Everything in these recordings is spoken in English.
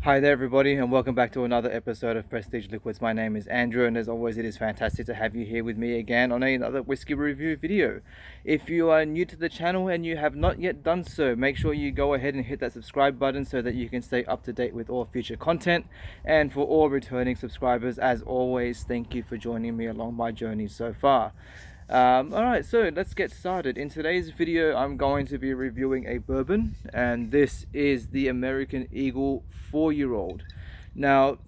Hi there everybody, and welcome back to another episode of Prestige Liquids. My name is Andrew, and as always it is fantastic to have you here with me again on another whiskey review video. If you are new to the channel and you have not yet done so, make sure you go ahead and hit that subscribe button so that you can stay up to date with all future content. And for all returning subscribers, as always, thank you for joining me along my journey so far. Alright, so let's get started. In today's video I'm going to be reviewing a bourbon, and this is the American Eagle 4-year-old. Now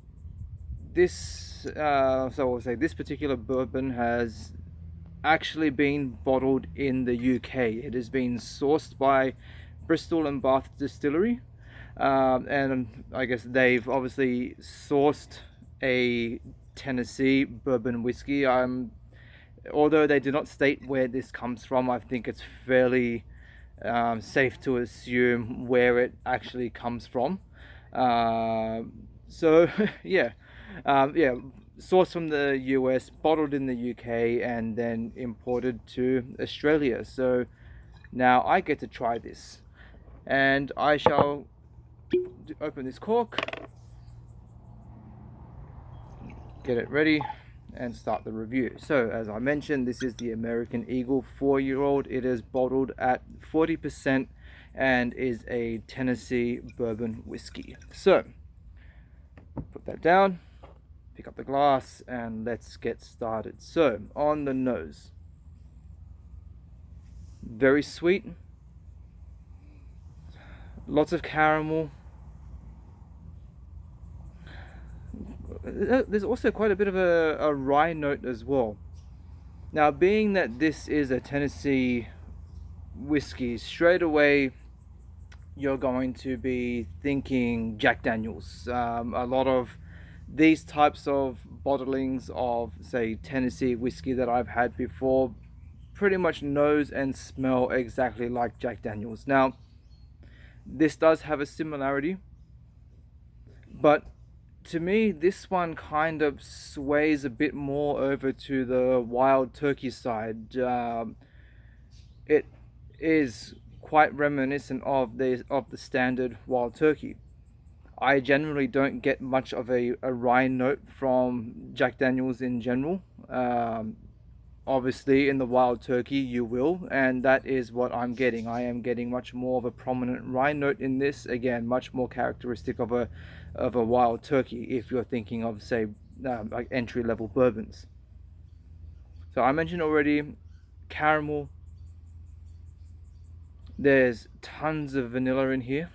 this this particular bourbon has actually been bottled in the UK. It has been sourced by Bristol and Bath Distillery, and I guess they've obviously sourced a Tennessee bourbon whiskey. Although they do not state where this comes from, I think it's fairly safe to assume where it actually comes from. So yeah, sourced from the US, bottled in the UK, and then imported to Australia. So now I get to try this, and I shall open this cork, get it ready, and start the review. So as I mentioned, this is the American Eagle 4-year-old. It is bottled at 40% and is a Tennessee bourbon whiskey. So put that down, pick up the glass, and let's get started. So on the nose, very sweet, lots of caramel. There's also quite a bit of a rye note as well. Now, being that this is a Tennessee whiskey, straight away you're going to be thinking Jack Daniels. A lot of these types of bottlings of, say, Tennessee whiskey that I've had before pretty much nose and smell exactly like Jack Daniels. Now, this does have a similarity, but to me, this one kind of sways a bit more over to the wild turkey side. It is quite reminiscent of the standard wild turkey. I generally don't get much of a rye note from Jack Daniels in general. Obviously in the wild turkey you will, and that is what I'm getting. I am getting much more of a prominent rye note in this. Again, much more characteristic of a wild turkey if you're thinking of, say, like entry-level bourbons. So I mentioned already caramel. There's tons of vanilla in here.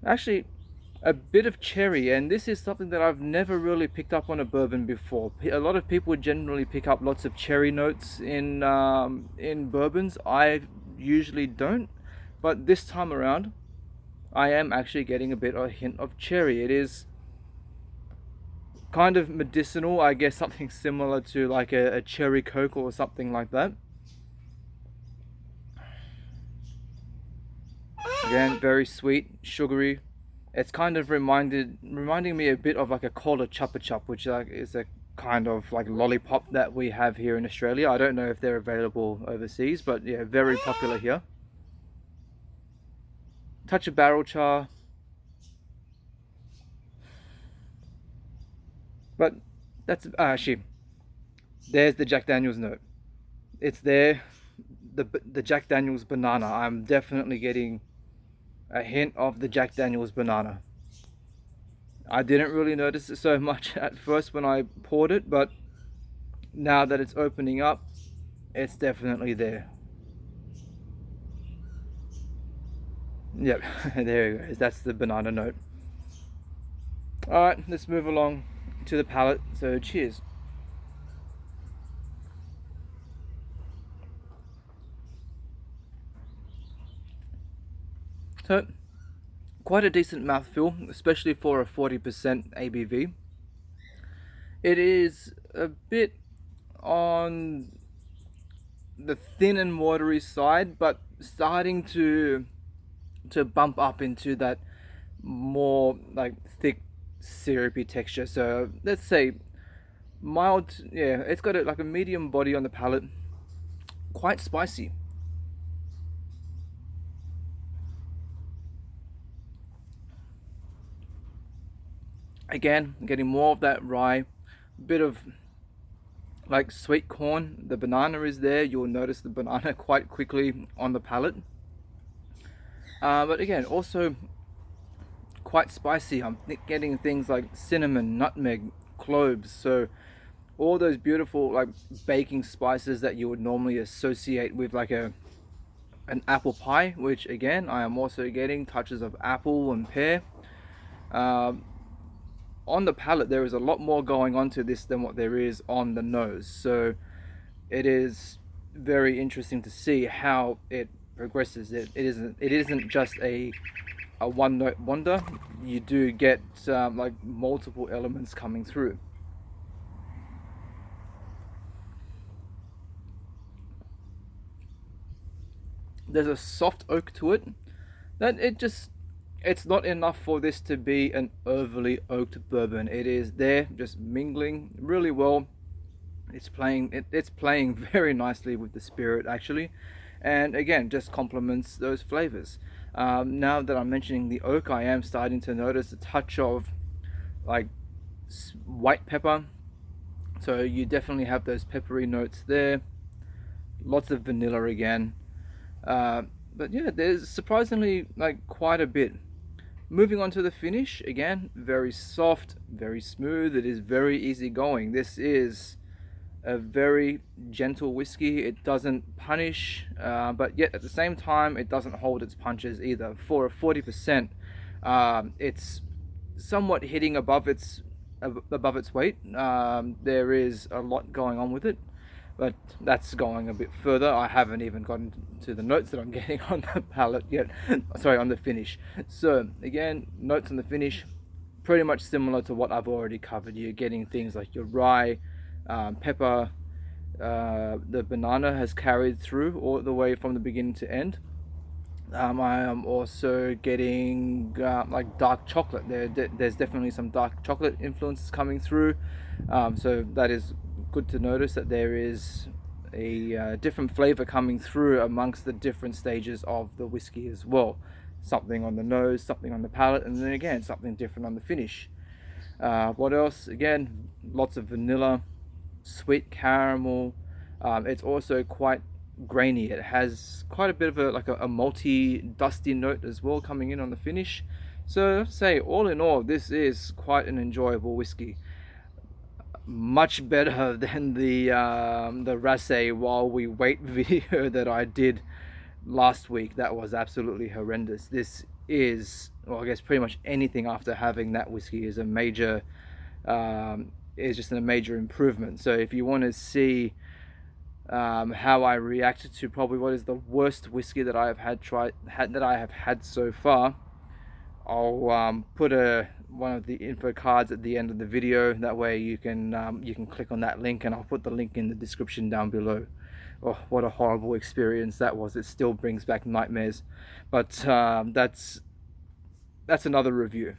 Actually, a bit of cherry, and this is something that I've never really picked up on a bourbon before. A lot of people generally pick up lots of cherry notes in bourbons. I usually don't, but this time around I am actually getting a hint of cherry. It is kind of medicinal, I guess, something similar to like a cherry coke or something like that. Again, very sweet, sugary. It's kind of reminding me a bit of like a cola chupa chup, which is a kind of like lollipop that we have here in Australia. I don't know if they're available overseas, but yeah, very popular here. Touch of barrel char, but that's actually, there's the Jack Daniels note. It's there, the Jack Daniels banana. I'm definitely getting a hint of the Jack Daniels banana. I didn't really notice it so much at first when I poured it, but now that it's opening up, it's definitely there. Yep, there it goes. That's the banana note. Alright, let's move along to the palate. So cheers. So, quite a decent mouthfeel, especially for a 40% ABV. It is a bit on the thin and watery side, but starting to bump up into that more like thick syrupy texture. So let's say mild. Yeah, it's got like a medium body on the palate, quite spicy. Again, getting more of that rye, bit of like sweet corn. The banana is there. You'll notice the banana quite quickly on the palate. But again, also quite spicy. I'm getting things like cinnamon, nutmeg, cloves. So all those beautiful like baking spices that you would normally associate with like an apple pie, which again I am also getting touches of apple and pear. On the palate there is a lot more going on to this than what there is on the nose, so it is very interesting to see how it progresses. It isn't just a one note wonder. You do get like multiple elements coming through. There's a soft oak to it that it's not enough for this to be an overly oaked bourbon. It is there just mingling really well. It's playing very nicely with the spirit actually, and again just complements those flavors. Now that I'm mentioning the oak, I am starting to notice a touch of like white pepper, so you definitely have those peppery notes there. Lots of vanilla again. But yeah, there's surprisingly like quite a bit. Moving on to the finish, again, very soft, very smooth. It is very easy going. This is a very gentle whiskey. It doesn't punish, but yet at the same time, it doesn't hold its punches either. For a 40%, it's somewhat hitting above its weight. There is a lot going on with it, but that's going a bit further. I haven't even gotten to the notes that I'm getting on the palate yet. Sorry, on the finish. So again, notes on the finish, pretty much similar to what I've already covered. You're getting things like your rye, pepper, the banana has carried through all the way from the beginning to end. I am also getting like dark chocolate. There's definitely some dark chocolate influences coming through. So that is good to notice that there is a different flavor coming through amongst the different stages of the whiskey as well. Something on the nose, something on the palate, and then again something different on the finish. What else? Again, lots of vanilla, sweet caramel. It's also quite grainy. It has quite a bit of a malty, dusty note as well coming in on the finish. So I'd say all in all, this is quite an enjoyable whiskey. Much better than the Rassay While We Wait video that I did last week. That was absolutely horrendous. This is, well, I guess pretty much anything after having that whiskey is a major, is just a major improvement. So if you want to see how I reacted to probably what is the worst whiskey that I have had so far, I'll put one of the info cards at the end of the video. That way you can click on that link, and I'll put the link in the description down below. Oh, what a horrible experience that was. It still brings back nightmares. But that's another review.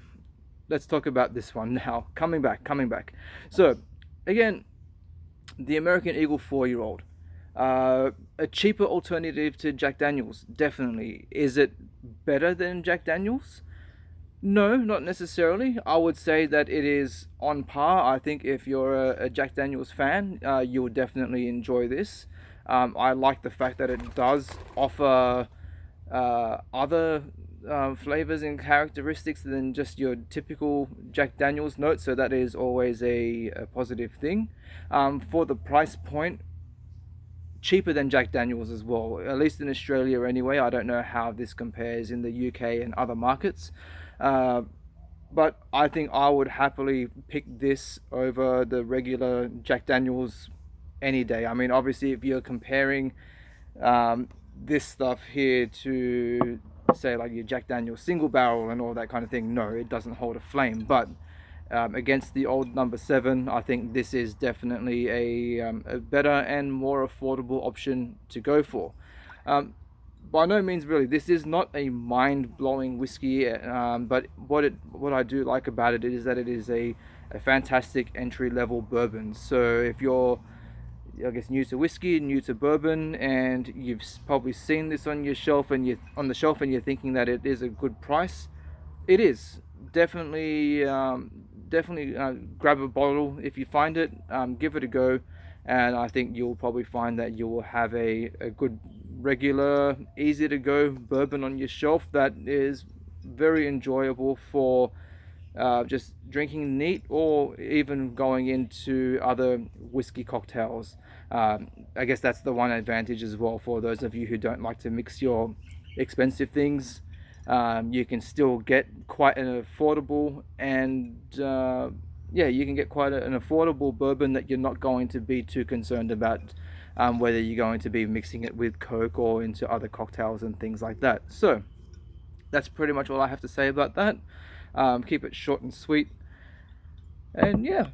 Let's talk about this one now. Coming back. So again, the American Eagle 4-year-old. A cheaper alternative to Jack Daniels, definitely. Is it better than Jack Daniels? No, not necessarily. I would say that it is on par. I think if you're a Jack Daniels fan, you'll definitely enjoy this. I like the fact that it does offer other flavors and characteristics than just your typical Jack Daniels note, so that is always a positive thing. For the price point, cheaper than Jack Daniels as well, at least in Australia anyway. I don't know how this compares in the UK and other markets. But I think I would happily pick this over the regular Jack Daniels any day. I mean, obviously, if you're comparing this stuff here to, say, like your Jack Daniels single barrel and all that kind of thing, no, it doesn't hold a flame. But against the old number 7, I think this is definitely a better and more affordable option to go for. By no means really, this is not a mind-blowing whiskey, but what I do like about it is that it is a fantastic entry-level bourbon. So if you're, I guess, new to whiskey, new to bourbon, and you've probably seen this on your shelf and you're thinking that it is a good price, it is definitely definitely grab a bottle if you find it, give it a go, and I think you'll probably find that you will have a good, regular, easy to go bourbon on your shelf that is very enjoyable for just drinking neat, or even going into other whiskey cocktails. I guess that's the one advantage as well for those of you who don't like to mix your expensive things. You can still get quite an affordable and yeah, you can get quite an affordable bourbon that you're not going to be too concerned about whether you're going to be mixing it with Coke or into other cocktails and things like that. So that's pretty much all I have to say about that. Keep it short and sweet, and yeah,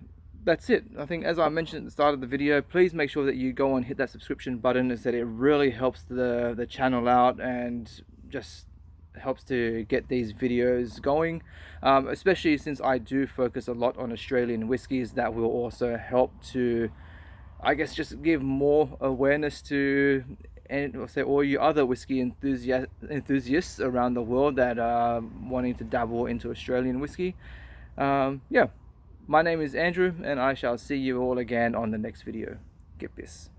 that's it. I think, as I mentioned at the start of the video, please make sure that you go and hit that subscription button, as that it really helps the channel out and just helps to get these videos going, especially since I do focus a lot on Australian whiskies. That will also help to, I guess, just give more awareness to, and I'll say, all you other whiskey enthusiasts around the world that are wanting to dabble into Australian whiskey. Yeah, my name is Andrew, and I shall see you all again on the next video. KIPPIS.